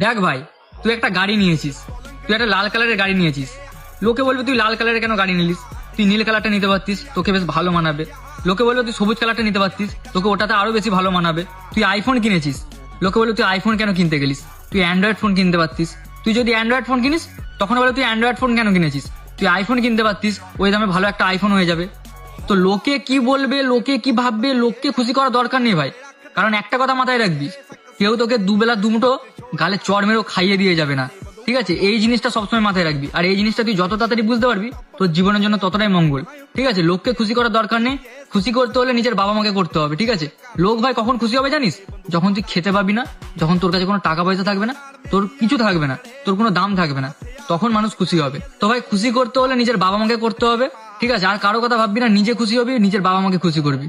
দেখ ভাই, তুই একটা গাড়ি নিয়েছিস, তুই একটা লাল কালারের গাড়ি নিয়েছিস। লোকে বলবে তুই লাল কালারের কেন গাড়ি নিলিস, তুই নীল কালারটা নিতে পারতিস, তোকে বেশ ভালো মানাবে। লোকে বলবে তুই সবুজ কালারটা নিতে পারতিস, তোকে ওটাতে আরো বেশি ভালো মানাবে। তুই আইফোন কিনেছিস, লোকে বলবে তুই আইফোন কেন কিনতে গেলিস, তুই অ্যান্ড্রয়েড ফোন কিনতে পারতিস। তুই যদি অ্যান্ড্রয়েড ফোন কিনিস, তখন বলে তুই অ্যান্ড্রয়েড ফোন কেন কিনেছিস, তুই আইফোন কিনতে পারতিস, ওই দামে ভালো একটা আইফোন হয়ে যাবে। তো লোকে কি বলবে, লোকে কি ভাববে, লোককে খুশি করার দরকার নেই ভাই। কারণ একটা কথা মাথায় রাখবি, কেউ তোকে দুবেলা দুমুঠো গালে চড় মেরেও খাইয়ে দিয়ে যাবে না, ঠিক আছে? এই জিনিসটা সবসময় মাথায় রাখবি, আর এই জিনিসটা তুই যত তাড়াতাড়ি বুঝতে পারবি তোর জীবনের জন্য ততটাই মঙ্গল, ঠিক আছে? লোককে খুশি করার দরকার নেই, খুশি করতে হলে নিজের বাবা মাকে করতে হবে, ঠিক আছে? লোক ভাই কখন খুশি হবে জানিস? যখন তুই খেতে পাবি না, যখন তোর কাছে কোনো টাকা পয়সা থাকবে না, তোর কিছু থাকবে না, তোর কোনো দাম থাকবে না, তখন মানুষ খুশি হবে। তো ভাই খুশি করতে হলে নিজের বাবা মাকে করতে হবে, ঠিক আছে? আর কারো কথা ভাববি না, নিজে খুশি হবি, নিজের বাবা মাকে খুশি করবি।